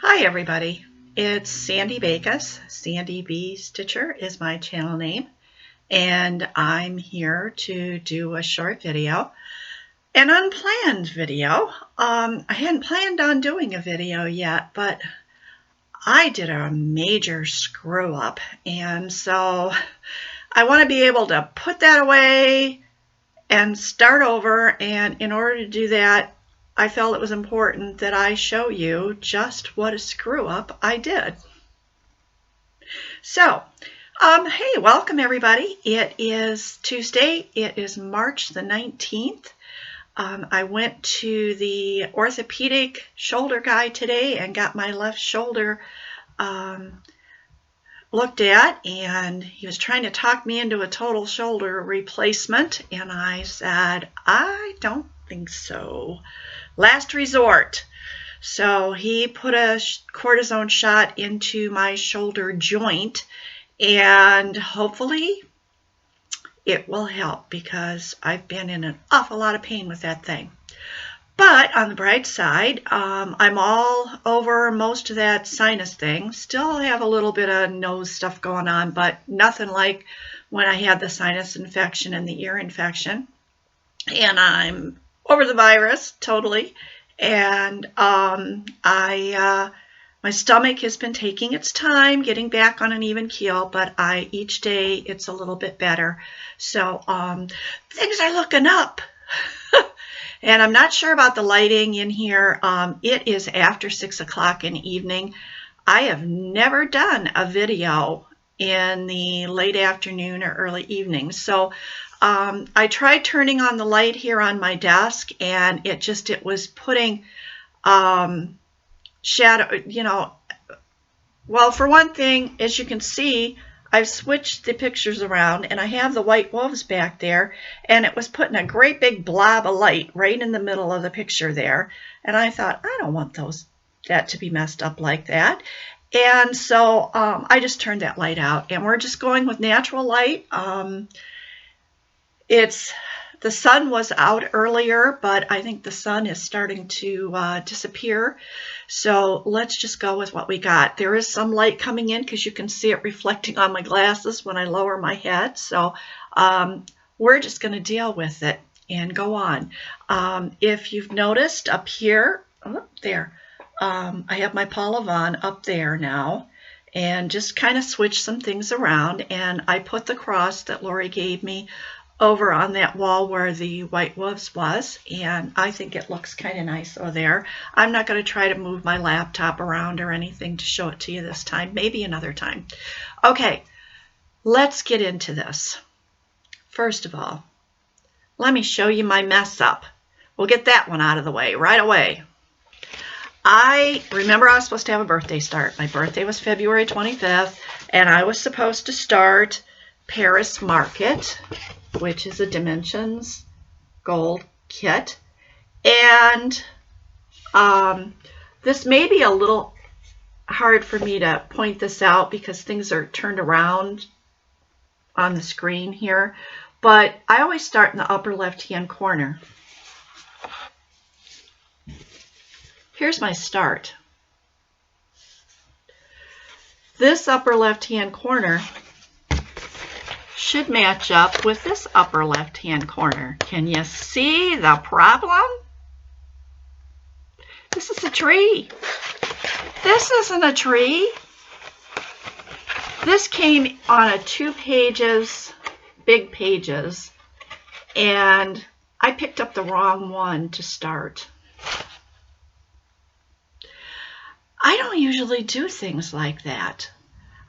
Hi everybody, it's Sandy Bakos. Sandy B Stitcher is my channel name, and I'm here to do a short video, an unplanned video. I hadn't planned on doing a video yet, but I did a major screw up, and so I want to be able to put that away and start over, and in order to do that, I felt it was important that I show you just what a screw up I did. So, hey, welcome everybody. It is Tuesday. It is March the 19th. I went to the orthopedic shoulder guy today and got my left shoulder looked at, and he was trying to talk me into a total shoulder replacement, and I said, I don't think so. Last resort. So he put a cortisone shot into my shoulder joint, and hopefully it will help because I've been in an awful lot of pain with that thing. But on the bright side, I'm all over most of that sinus thing. Still have a little bit of nose stuff going on, but nothing like when I had the sinus infection and the ear infection. And I'm over the virus totally, and my stomach has been taking its time getting back on an even keel, but each day it's a little bit better. So things are looking up. And I'm not sure about the lighting in here. It is after 6 o'clock in the evening. I have never done a video in the late afternoon or early evening. So I tried turning on the light here on my desk, and it was putting shadow, well, for one thing, as you can see, I've switched the pictures around, and I have the white wolves back there, and it was putting a great big blob of light right in the middle of the picture there. And I thought, I don't want that to be messed up like that. And so I just turned that light out, and we're just going with natural light. The sun was out earlier, but I think the sun is starting to disappear. So let's just go with what we got. There is some light coming in because you can see it reflecting on my glasses when I lower my head. So we're just going to deal with it and go on. If you've noticed up here, there, I have my Paul Yvonne up there now, and just kind of switch some things around. And I put the cross that Lori gave me over on that wall where the white wolves was, and I think it looks kind of nice over there. I'm not going to try to move my laptop around or anything to show it to you this time, maybe another time. Okay, let's get into this. First of all, let me show you my mess up. We'll get that one out of the way right away. I remember I was supposed to have a birthday start. My birthday was February 25th, and I was supposed to start Paris Market, which is a Dimensions gold kit. And this may be a little hard for me to point this out because things are turned around on the screen here, but I always start in the upper left-hand corner. Here's my start. This upper left-hand corner should match up with this upper left-hand corner. Can you see the problem? This is a tree. This isn't a tree. This came on a 2 pages, big pages, and I picked up the wrong one to start. I don't usually do things like that.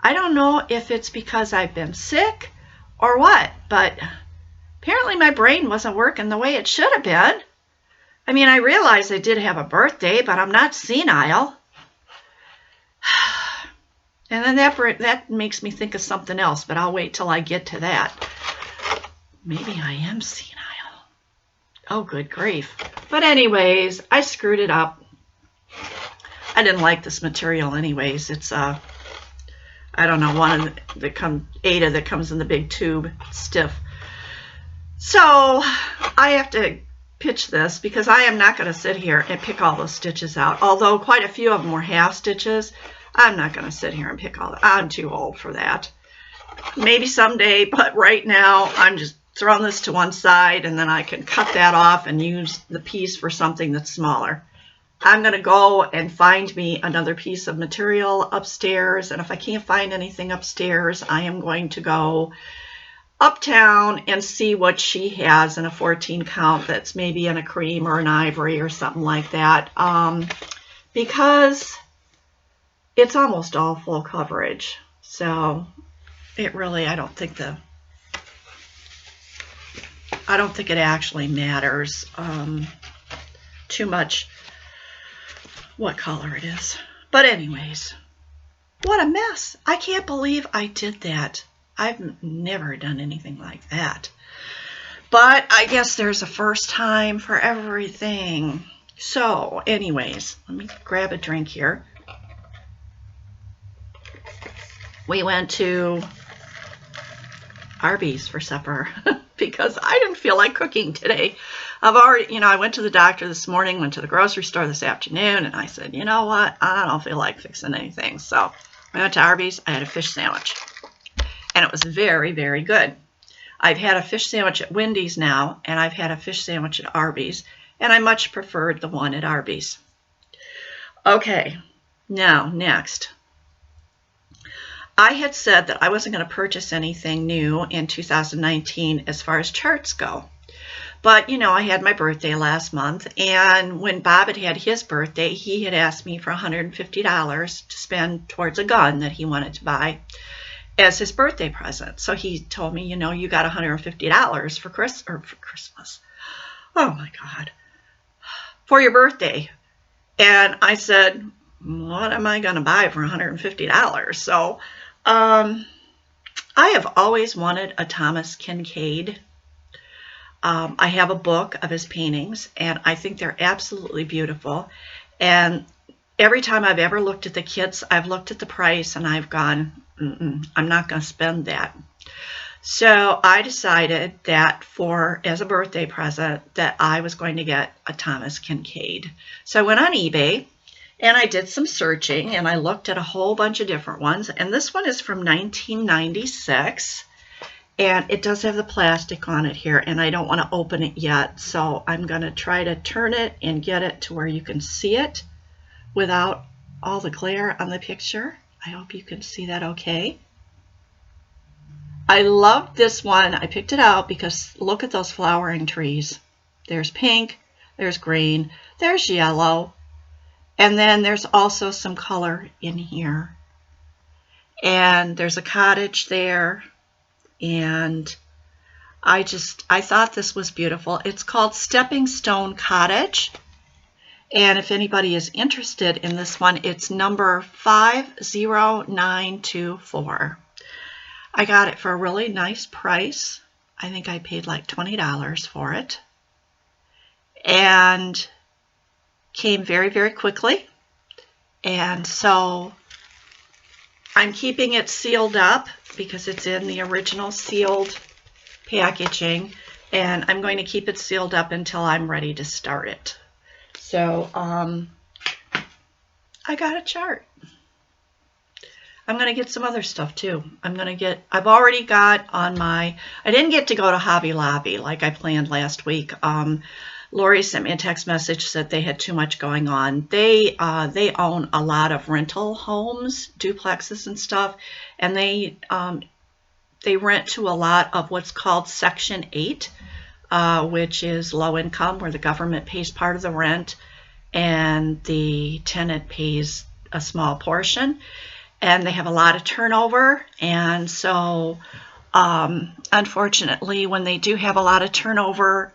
I don't know if it's because I've been sick or what, but apparently my brain wasn't working the way it should have been. I mean, I realize I did have a birthday, but I'm not senile. And then that makes me think of something else, but I'll wait till I get to that. Maybe I am senile. Oh, good grief. But anyways, I screwed it up. I didn't like this material anyways. It's I don't know, Ada that comes in the big tube. It's stiff. So I have to pitch this because I am not going to sit here and pick all those stitches out. Although quite a few of them were half stitches, I'm not going to sit here and pick all that. I'm too old for that. Maybe someday, but right now I'm just throwing this to one side and then I can cut that off and use the piece for something that's smaller. I'm going to go and find me another piece of material upstairs, and if I can't find anything upstairs, I am going to go uptown and see what she has in a 14 count that's maybe in a cream or an ivory or something like that, because it's almost all full coverage. So it really, I don't think it actually matters too much what color it is. But anyways, what a mess. I can't believe I did that. I've never done anything like that. But I guess there's a first time for everything. So anyways, let me grab a drink here. We went to Arby's for supper because I didn't feel like cooking today. I've already, I went to the doctor this morning, went to the grocery store this afternoon, and I said, you know what, I don't feel like fixing anything. So I went to Arby's. I had a fish sandwich, and it was very, very good. I've had a fish sandwich at Wendy's now, and I've had a fish sandwich at Arby's, and I much preferred the one at Arby's. Okay, now next. I had said that I wasn't going to purchase anything new in 2019 as far as charts go. But, I had my birthday last month, and when Bob had his birthday, he had asked me for $150 to spend towards a gun that he wanted to buy as his birthday present. So he told me, you got $150 for Christmas. Oh my God. For your birthday. And I said, what am I going to buy for $150? So I have always wanted a Thomas Kinkade. I have a book of his paintings, and I think they're absolutely beautiful. And every time I've ever looked at the kits, I've looked at the price, and I've gone, I'm not going to spend that. So I decided that as a birthday present, that I was going to get a Thomas Kinkade. So I went on eBay, and I did some searching, and I looked at a whole bunch of different ones. And this one is from 1996. And it does have the plastic on it here, and I don't want to open it yet, so I'm going to try to turn it and get it to where you can see it without all the glare on the picture. I hope you can see that okay. I love this one. I picked it out because look at those flowering trees. There's pink, there's green, there's yellow, and then there's also some color in here. And there's a cottage there. And I thought this was beautiful. It's called Stepping Stone Cottage. And if anybody is interested in this one, it's number 50924. I got it for a really nice price. I think I paid like $20 for it. And came very, very quickly. And so I'm keeping it sealed up because it's in the original sealed packaging, and I'm going to keep it sealed up until I'm ready to start it. So I got a chart. I'm going to get some other stuff too. I've already got on I didn't get to go to Hobby Lobby like I planned last week. Lori sent me a text message that they had too much going on. They own a lot of rental homes, duplexes and stuff, and they rent to a lot of what's called Section 8, which is low income, where the government pays part of the rent and the tenant pays a small portion. And they have a lot of turnover, and so unfortunately, when they do have a lot of turnover,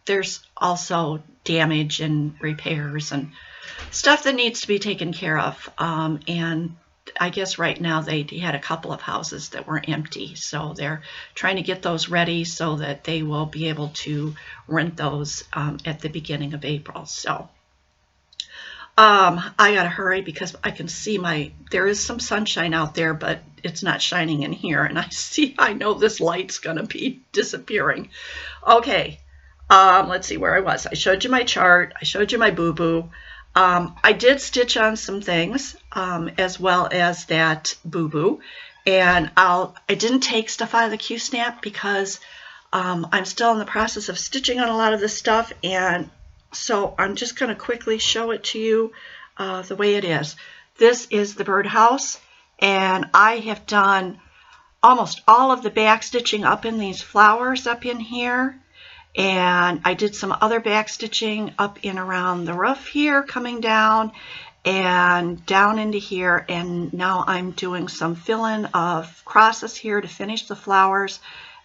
there's also damage and repairs and stuff that needs to be taken care of. And I guess right now they had a couple of houses that were empty, so they're trying to get those ready so that they will be able to rent those at the beginning of April. So I gotta hurry because I can see there is some sunshine out there, but it's not shining in here, and I know this light's gonna be disappearing. Okay. Let's see where I was. I showed you my chart. I showed you my boo-boo. I did stitch on some things as well as that boo-boo. And I didn't take stuff out of the Q-snap because I'm still in the process of stitching on a lot of this stuff. And so I'm just going to quickly show it to you the way it is. This is the birdhouse. And I have done almost all of the back stitching up in these flowers up in here. And I did some other back stitching up in around the roof here, coming down and down into here. And now I'm doing some fill-in of crosses here to finish the flowers.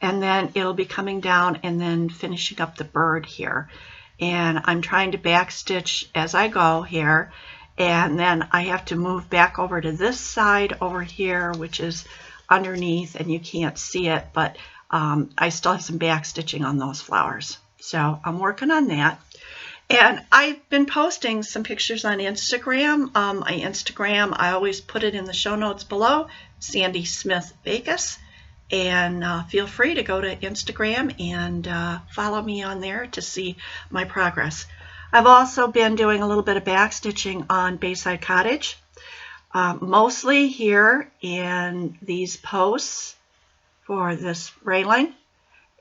And then it'll be coming down and then finishing up the bird here. And I'm trying to back stitch as I go here. And then I have to move back over to this side over here, which is underneath, and you can't see it, but I still have some back stitching on those flowers. So I'm working on that. And I've been posting some pictures on Instagram. My Instagram, I always put it in the show notes below, sandysmithbakos. And feel free to go to Instagram and follow me on there to see my progress. I've also been doing a little bit of back stitching on Bayside Cottage, mostly here in these posts for this railing.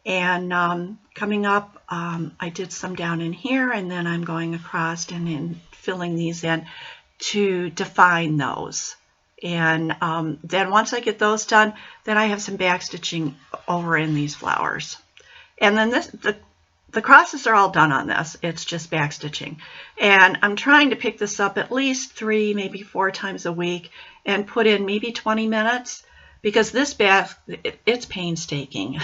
And coming up, I did some down in here, and then I'm going across and then filling these in to define those. And then once I get those done, then I have some back stitching over in these flowers. And then the crosses are all done on this. It's just back stitching. And I'm trying to pick this up at least 3, maybe 4 times a week and put in maybe 20 minutes because this back, it's painstaking.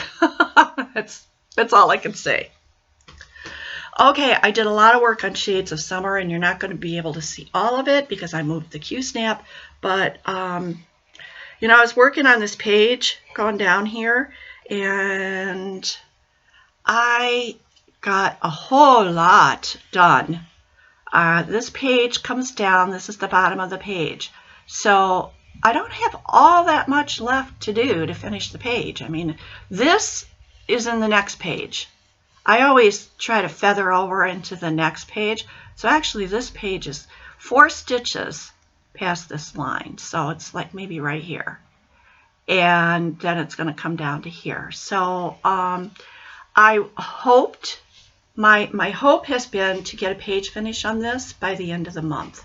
That's all I can say. Okay, I did a lot of work on Shades of Summer, and you're not going to be able to see all of it because I moved the Q-snap. But, you know, I was working on this page going down here, and I got a whole lot done. This page comes down. This is the bottom of the page. So I don't have all that much left to do to finish the page. I mean, this is in the next page. I always try to feather over into the next page. So actually this page is 4 stitches past this line. So it's like maybe right here. And then it's going to come down to here. So I hoped, my hope has been to get a page finish on this by the end of the month.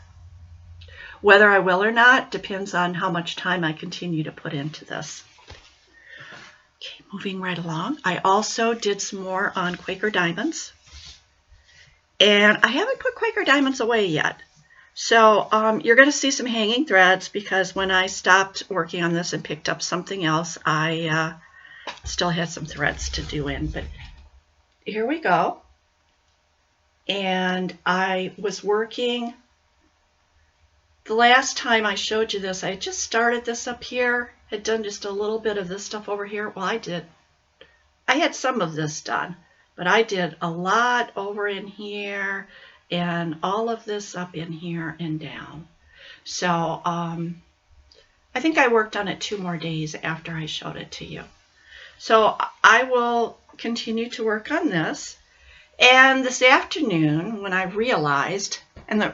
Whether I will or not depends on how much time I continue to put into this. Okay, moving right along. I also did some more on Quaker Diamonds. And I haven't put Quaker Diamonds away yet. So you're going to see some hanging threads because when I stopped working on this and picked up something else, I still had some threads to do in. But here we go. And I was working, the last time I showed you this, I just started this up here. Had done just a little bit of this stuff over here. Well, I had some of this done, but I did a lot over in here and all of this up in here and down. So I think I worked on it 2 more days after I showed it to you. So I will continue to work on this. And this afternoon, when I realized, and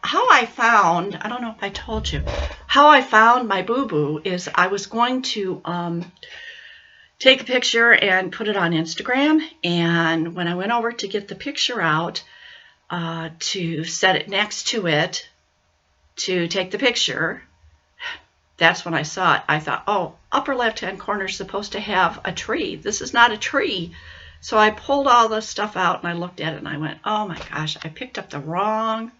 how I found, I don't know if I told you, how I found my boo-boo is I was going to take a picture and put it on Instagram. And when I went over to get the picture out to set it next to it to take the picture, that's when I saw it. I thought, oh, upper left-hand corner is supposed to have a tree. This is not a tree. So I pulled all this stuff out and I looked at it and I went, oh my gosh, I picked up the wrong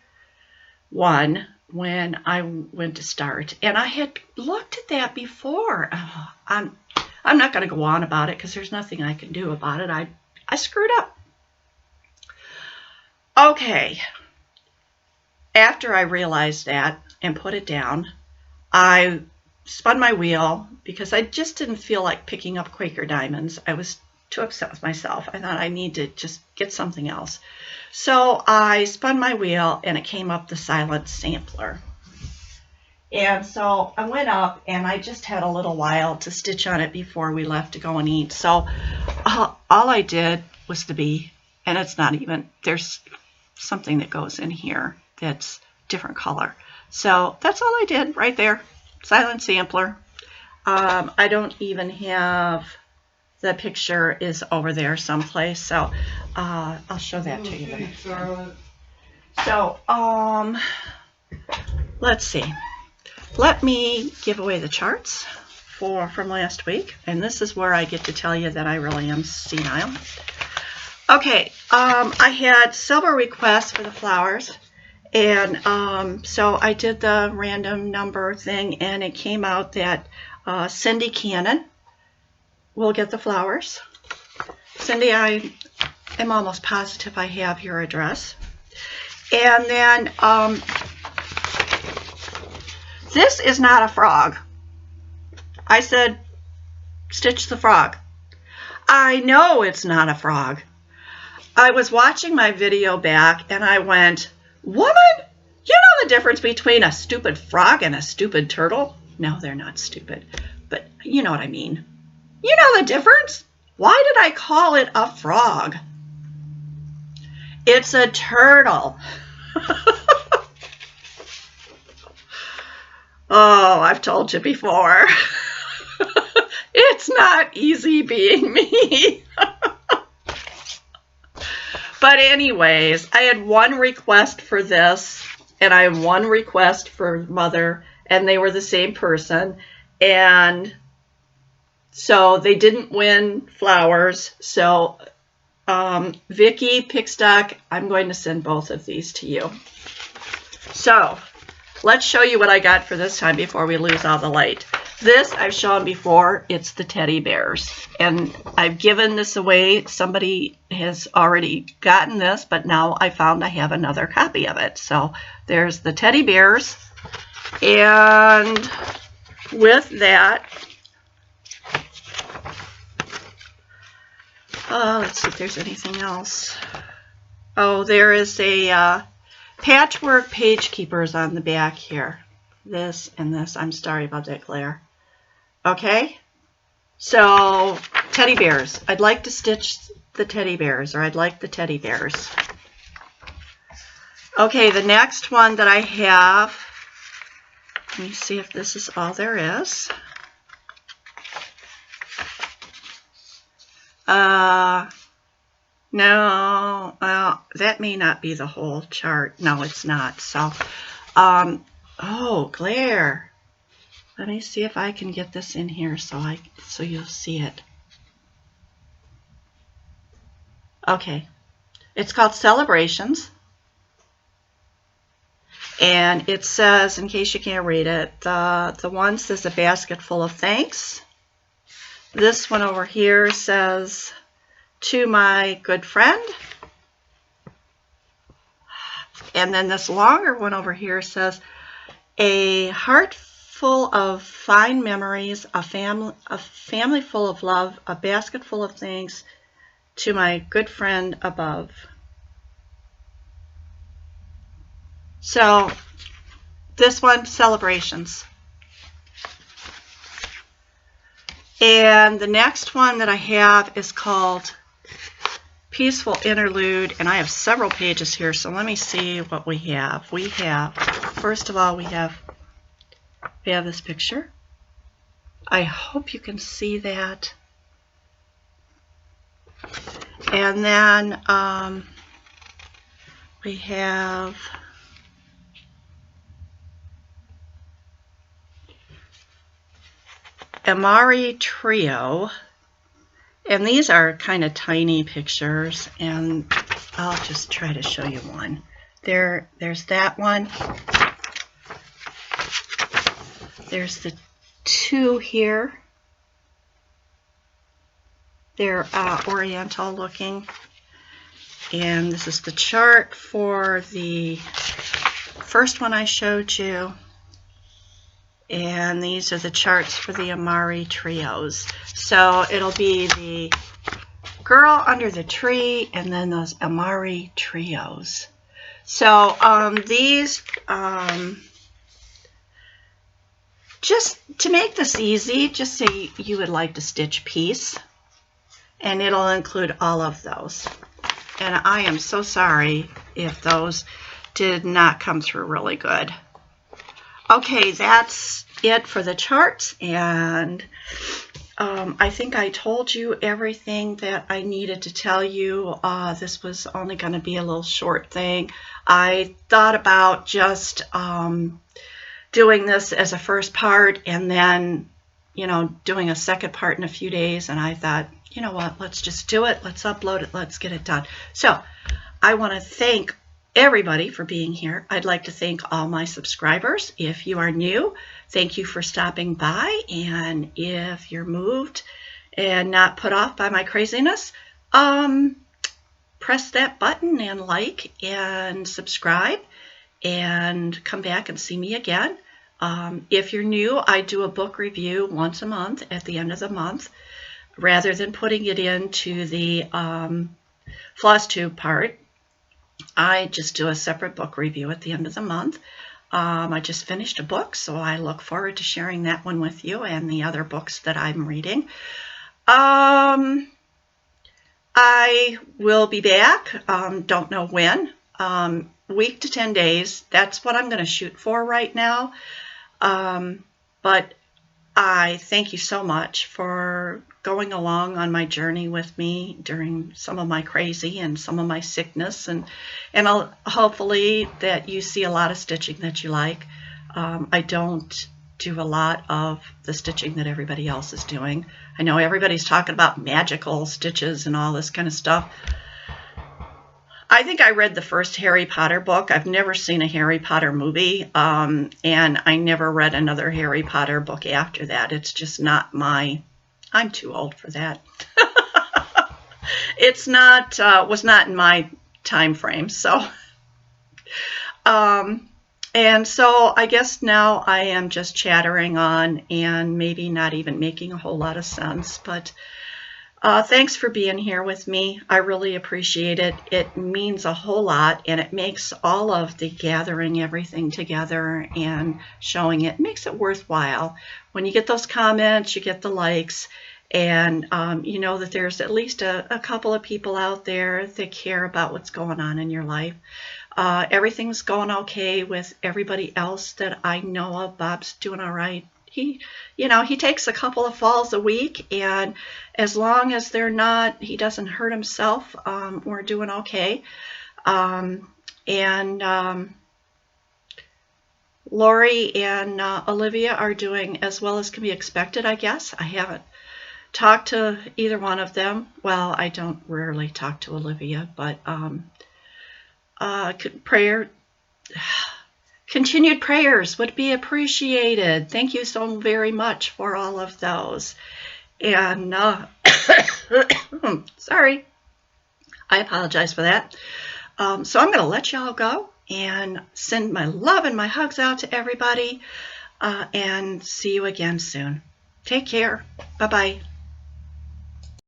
one when I went to start. And I had looked at that before. Oh, I'm not going to go on about it because there's nothing I can do about it. I screwed up. Okay. After I realized that and put it down, I spun my wheel because I just didn't feel like picking up Quaker Diamonds. I was too upset with myself. I thought I need to just get something else. So I spun my wheel and it came up the Silent Sampler. And so I went up and I just had a little while to stitch on it before we left to go and eat. So all I did was the bee. And it's not even, there's something that goes in here that's different color. So that's all I did right there. Silent sampler. I don't even have, the picture is over there someplace, so I'll show that to you. So let's see. Let me give away the charts from last week, and this is where I get to tell you that I really am senile. Okay, I had several requests for the flowers, and so I did the random number thing, and it came out that Cindy Cannon will get the flowers. Cindy, I am almost positive I have your address. And then this is not a frog. I said, stitch the frog. I know it's not a frog. I was watching my video back and I went, woman, you know the difference between a stupid frog and a stupid turtle? No, they're not stupid, but you know what I mean. You know the difference? Why did I call it a frog? It's a turtle. Oh, I've told you before. It's not easy being me. But anyways, I had one request for this, and I had one request for Mother, and they were the same person. And so they didn't win flowers. So Vicki Pickstock, I'm going to send both of these to you. So let's show you what I got for this time before we lose all the light. This I've shown before. It's the teddy bears. And I've given this away. Somebody has already gotten this, but now I found I have another copy of it. So there's the teddy bears. And with that, let's see if there's anything else. Oh, there is a patchwork page keepers on the back here. This and this. I'm sorry about that glare. Okay, so teddy bears. I'd like to stitch the teddy bears, or I'd like the teddy bears. Okay, the next one that I have, let me see if this is all there is. No, that may not be the whole chart. No, it's not. So, oh, glare. Let me see if I can get this in here so you'll see it. Okay, it's called Celebrations, and it says, in case you can't read it, the one says a basket full of thanks. This one over here says, to my good friend. And then this longer one over here says, a heart full of fine memories, a family full of love, a basket full of thanks, to my good friend above. So this one, Celebrations. And the next one that I have is called Peaceful Interlude, and I have several pages here, so let me see what we have. We have, first of all, we have this picture. I hope you can see that. And then we have Amare Trio, and these are kind of tiny pictures, and I'll just try to show you one. There's that one. There's the two here. They're oriental looking, and this is the chart for the first one I showed you. And these are the charts for the Amare Trios. So it'll be the girl under the tree and then those Amare Trios. So these, just to make this easy, just say you would like to stitch peace, and it'll include all of those. And I am so sorry if those did not come through really good. Okay, that's it for the charts, and I think I told you everything that I needed to tell you. This was only going to be a little short thing. I thought about just doing this as a first part and then, you know, doing a second part in a few days, and I thought, you know what, let's just do it, let's upload it, let's get it done. So I want to thank everybody for being here. I'd like to thank all my subscribers. If you are new, thank you for stopping by, and if you're moved and not put off by my craziness, press that button and like and subscribe and come back and see me again. If you're new, I do a book review once a month at the end of the month. Rather than putting it into the FLOSSTUBE part, I just do a separate book review at the end of the month. I just finished a book, so I look forward to sharing that one with you and the other books that I'm reading. I will be back, don't know when, week to 10 days. That's what I'm going to shoot for right now. But I thank you so much for going along on my journey with me during some of my crazy and some of my sickness, and hopefully that you see a lot of stitching that you like. I don't do a lot of the stitching that everybody else is doing. I know everybody's talking about magical stitches and all this kind of stuff. I think I read the first Harry Potter book. I've never seen a Harry Potter movie, and I never read another Harry Potter book after that. It's just not my, I'm too old for that. It's not, was not in my time frame, so. And so I guess now I am just chattering on and maybe not even making a whole lot of sense, but thanks for being here with me. I really appreciate it. It means a whole lot, and it makes all of the gathering everything together and showing it makes it worthwhile. When you get those comments, you get the likes, and you know that there's at least a couple of people out there that care about what's going on in your life. Everything's going okay with everybody else that I know of. Bob's doing all right. He, you know, he takes a couple of falls a week, and as long as they're not, he doesn't hurt himself, we're doing okay. Lori and Olivia are doing as well as can be expected, I guess. I haven't talked to either one of them. Well, I don't rarely talk to Olivia, but continued prayers would be appreciated. Thank you so very much for all of those. And sorry, I apologize for that. So I'm going to let y'all go and send my love and my hugs out to everybody, and see you again soon. Take care. Bye-bye.